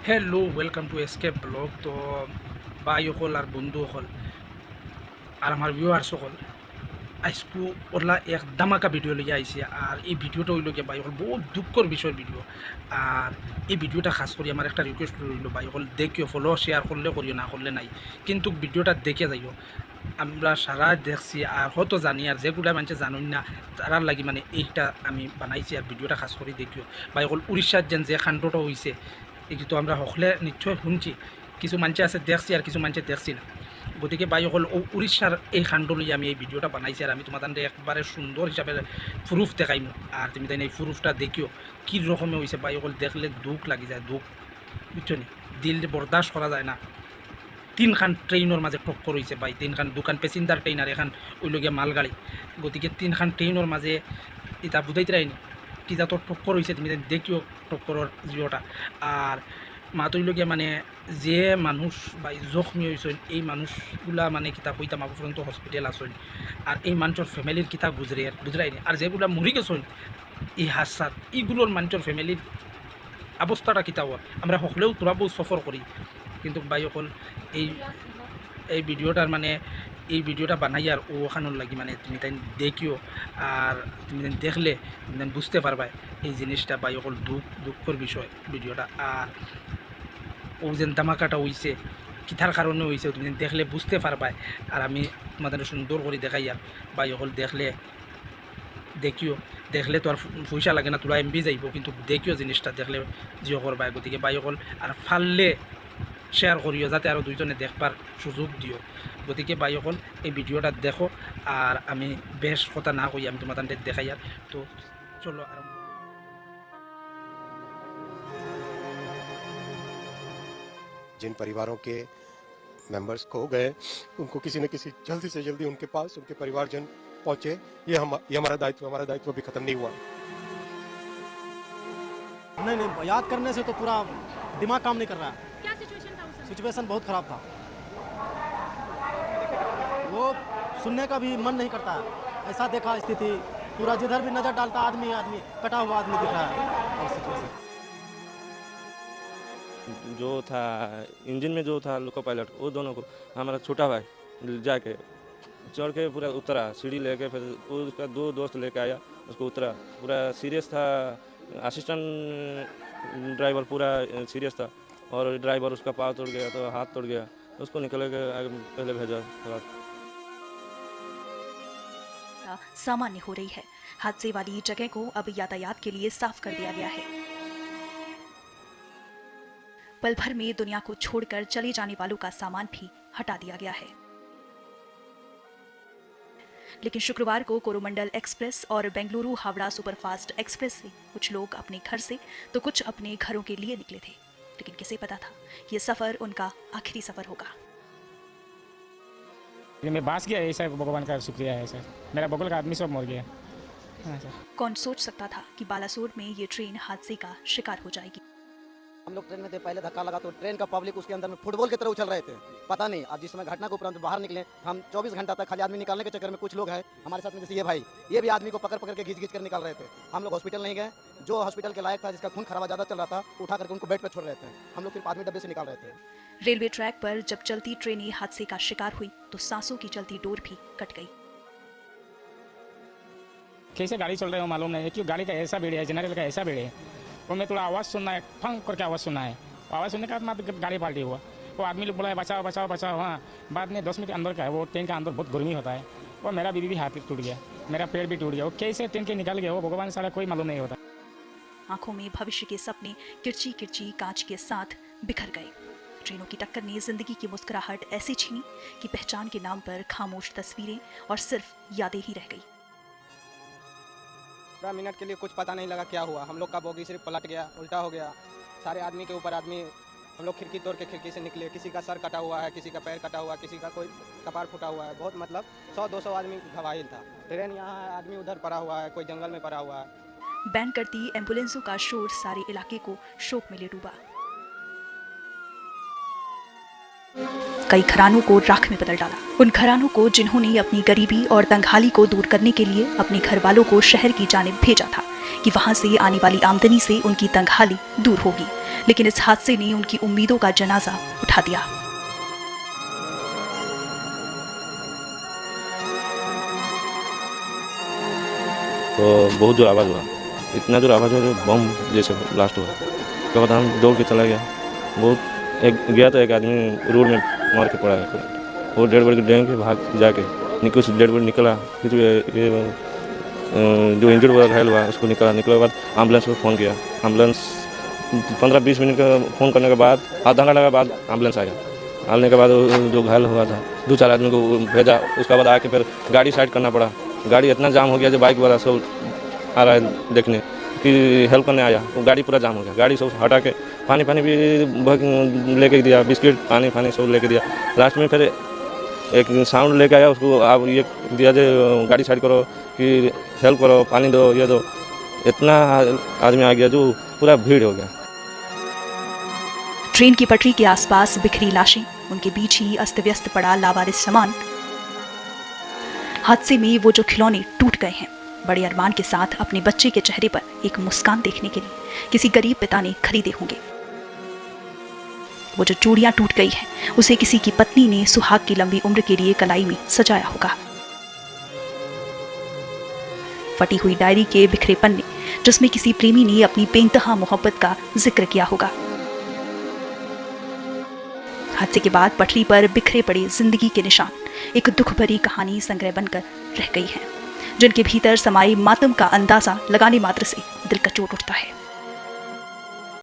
Hello welcome to escape blog. तो भाई और बंधु और हमारे व्यूअर्स आजको ओला एक धमाका भिडियो लिया आइसे और ये भिडियोटा हইল गিয়ে भाई बहुत दुखर विषय भिडियो और ये भिडियोटा खास कर আমার একটা রিকোয়েস্ট রইল ভাই দেখিও ফলো শেয়ার করলে করিও না করলে নাই কিন্তু ভিডিওটা দেখে যাইও। আমরা সারা দেখছি আর হয়তো জানি আর যেগুলা মানুষ জানুন না তারার লাগি মানে এইটা আমি বানাইছি আর ভিডিওটা খাস করে দেখিও ভাই উড়িষ্যার যে কাণ্ডটা হয়েছে এই তো আমরা সকলে নিশ্চয় শুনছি, কিছু মানুষ আছে দেখছি আর কিছু মানুষ দেখছি না। গতিকে ভাই উড়িষ্যার এই কাণ্ড লইয়া আমি এই ভিডিওটা বানাইছি আর আমি তোমাদের একবারে সুন্দর হিসাবে প্রুফ দেখাইমু আর তুমি তাই এই প্রুফটা দেখিও কী রকমে হয়েছে। ভাই দেখলে দুঃখ লাগি যায়, দুঃখ বুঝছো নি, দিল বরদাস্ত করা যায় না। তিনখান ট্রেনের মাঝে টক্কর হয়েছে ভাই, তিনখান দোকান প্যাসেঞ্জার ট্রেন আর এখন ওইলগিয়া মালগাড়ি। গতিকে তিনখান ট্রেনের মাঝে এটা বুঝাইতে রাইনি কি যা তোর টক্কর হয়েছে তুমি দেখিও টক্করের জিওটা। আর মাতইলগিয়া মানে যে মানুষ বা জখমি হয়েছেন এই মানুষগুলা মানে কিতা কইতাম পর্যন্ত হসপিটাল আসেন আর এই মানুষের ফ্যামিলির কিতা বুঝরাইনি আর যেগুলা মরি গেছেন এই হাসাত এইগুলোর মানুষের ফ্যামিলির অবস্থাটা কিতা হওয়া আমরা সকলেও তোরা বহু সফর করি। কিন্তু ভাই এই এই ভিডিওটার মানে এই ভিডিওটা বানাই আর ওখানোর লাগি মানে তুমি তাই দেখিও আর তুমি দেখলে তুমি বুঝতে পারবা এই জিনিসটা ভাই দুঃখের বিষয় ভিডিওটা। আর ও যে ধামাকাটা হইছে কিতার কারণে হয়েছে তুমি দেখলে বুঝতে পারবা। আর আমি তোমাদের সুন্দর করে দেখাই আর ভাই দেখলে দেখিও, দেখলে তো আর পয়সা লাগে না, তোরা এমবি যাইব কিন্তু দেখিও জিনিসটা দেখলে জিও করবা। গতিকে ভাই আর ফাললে শেয়ার করিও যাতে আরও দুইজনে দেখবার সুযোগ দিও। গতিকে ভাই এই ভিডিওটা দেখো আর আমি বেশ কথা না কই আমি তোমাদের দেখাই আর তো চলো আরম্ভ। जिन परिवारों के मेंबर्स खो गए उनको किसी न किसी जल्दी से जल्दी उनके पास उनके परिवारजन पहुंचे, ये हमारा दायित्व अभी खत्म नहीं हुआ। नहीं, याद करने से तो पूरा दिमाग काम नहीं कर रहा है। क्या सिचुएशन था उस समय? सिचुएशन बहुत खराब था, वो सुनने का भी मन नहीं करता है। ऐसा देखा स्थिति पूरा जिधर भी नजर डालता आदमी कटा हुआ आदमी दिख रहा है। और सिचुएशन जो था इंजन में जो था लोको पायलट वो दोनों को हमारा छोटा भाई जाके चढ़ के पूरा उतरा सीढ़ी लेके, फिर उसका दो दोस्त लेके आया उसको उतरा, पूरा सीरियस था। असिस्टेंट ड्राइवर पूरा सीरियस था और ड्राइवर उसका पाँव तोड़ गया तो हाथ तोड़ गया, उसको निकल के आगे पहले भेजा। सामान्य हो रही है। हादसे वाली जगह को अब यातायात के लिए साफ कर दिया गया है। पल भर में दुनिया को छोड़कर चले जाने वालों का सामान भी हटा दिया गया है। लेकिन शुक्रवार को कोरोमंडल एक्सप्रेस और बेंगलुरु हावड़ा सुपरफास्ट एक्सप्रेस से कुछ लोग अपने घर से तो कुछ अपने घरों के लिए निकले थे, लेकिन किसे पता था ये सफर उनका आखिरी सफर होगा। मैं बास गया ऐसा, भगवान का शुक्रिया है सर, मेरा बगल का आदमी सब मर गया। हाँ सर। कौन सोच सकता था कि बालासोर में ये ट्रेन हादसे का शिकार हो जाएगी। हम लोग ट्रेन में थे, पहले धक्का लगा तो ट्रेन का पब्लिक उसके अंदर में फुटबॉल की तरह उछल रहे थे। पता नहीं अब जिस समय घटना के उपरांत बाहर निकले हम 24 घंटा तक खाली आदमी निकालने के चक्कर में कुछ लोग हैं हमारे साथ में, जैसे ये भाई ये भी आदमी को पकड़ के घींच कर निकाल रहे थे। हम लोग हॉस्पिटल नहीं गए, जो हॉस्पिटल के लायक था जिसका खून खराबा ज़्यादा चल रहा था उठा करके उनको बेड पर छोड़ रहे थे, हम लोग सिर्फ आदमी डब्बे से निकाल रहे थे। रेलवे ट्रैक पर जब चलती ट्रेनें हादसे का शिकार हुई तो सांसों की चलती डोर भी कट गई। कैसे गाड़ी चल रही हो मालूम नहीं है, क्यों गाड़ी का ऐसा बेड़े है, जनरल का ऐसा बेड़े है। वो मैं थोड़ा आवाज़ सुनना है, फंक करके आवाज़ सुनना है, आवाज़ सुनने के बाद गाड़ी पलटी हुआ। वो आदमी लोग बोला है बचाओ बचाओ बचाओ। हाँ, बाद में 10 मिनट अंदर का है, वो ट्रेन के अंदर बहुत गर्मी होता है। वो मेरा बीबी भी हाथ टूट गया, मेरा पैर भी टूट गया। वो कैसे ट्रेन के निकल गया वो भगवान सारा कोई मालूम नहीं होता। आंखों में भविष्य के सपने किरची किरची कांच के साथ बिखर गए। ट्रेनों की टक्कर ने जिंदगी की मुस्कुराहट ऐसी छीनी कि पहचान के नाम पर खामोश तस्वीरें और सिर्फ यादें ही रह गई। 15 मिनट के लिए कुछ पता नहीं लगा क्या हुआ, हम लोग का बोगी सिर्फ पलट गया, उल्टा हो गया। सारे आदमी के ऊपर आदमी, हम लोग खिड़की तोड़ के खिड़की से निकले, किसी का सर कटा हुआ है, किसी का पैर कटा हुआ है, किसी का कोई कपार फूटा हुआ है। बहुत मतलब 100-200 आदमी घवायल था। ट्रेन यहाँ है, आदमी उधर पड़ा हुआ है, कोई जंगल में पड़ा हुआ है। बैंड करती एम्बुलेंसों का शोर सारे इलाके को शोक में ले डूबा। कई घरानों को राख में बदल डाला। उन घरानों को जिन्होंने अपनी गरीबी और तंगहाली को दूर करने के लिए अपने घर वालों को शहर की जानिब भेजा था कि वहां से आने वाली आमदनी से उनकी तंगहाली दूर होगी। लेकिन इस हादसे ने उनकी उम्मीदों का जनाजा उठा दिया। तो बहुत जोर आवाज़ हुआ, इतना जोर आवाज़ हुआ जो बम जैसे ब्लास्ट हुआ। उसके बाद हम दौड़ के चला गया, बहुत गया तो एक आदमी रोड में मार के पड़ा है, वो डेड बॉडी डेंग के भाग जाके कुछ डेड बॉडी निकला, फिर ये जो इंजर्ड हुआ घायल हुआ उसको निकलने के बाद एम्बुलेंस को फ़ोन किया। एम्बुलेंस 15-20 मिनट का फ़ोन करने के बाद आधा घंटा के बाद एम्बुलेंस आया। आने के बाद जो घायल हुआ था 2-4 आदमी को भेजा। उसके बाद आके फिर गाड़ी साइड करना पड़ा। गाड़ी इतना जाम हो गया जो बाइक वाला सब आ रहा है देखने कि हेल्प करने आया, वो गाड़ी पूरा जाम हो गया। गाड़ी सब हटा के पानी भी लेके दिया, बिस्किट पानी सब लेके दिया। लास्ट में फिर एक साउंड लेके आया, उसको आप ये दिया जो गाड़ी साइड करो कि हेल्प करो, पानी दो, ये दो। इतना आदमी आ गया जो पूरा भीड़ हो गया। ट्रेन की पटरी के आसपास बिखरी लाशें, उनके बीच ही अस्त व्यस्त पड़ा लावारिस सामान। हादसे में वो जो खिलौने टूट गए हैं, बड़े अरमान के साथ अपने बच्चे के चेहरे पर एक मुस्कान देखने के लिए किसी गरीब पिता ने खरीदे होंगे। वो जो चूड़ियां टूट गई हैं, उसे किसी की पत्नी ने सुहाग की लंबी उम्र के लिए कलाई में सजाया होगा। फटी हुई डायरी के बिखरे पन्ने, जिसमें किसी प्रेमी ने अपनी बेइंतहा मोहब्बत का जिक्र किया होगा। हादसे के बाद पटरी पर बिखरे पड़े जिंदगी के निशान एक दुख भरी कहानी संग्रह बनकर रह गई है, जिनके भीतर समाये मातम का अंदाजा लगाने मात्र से दिल का चोट उठता है।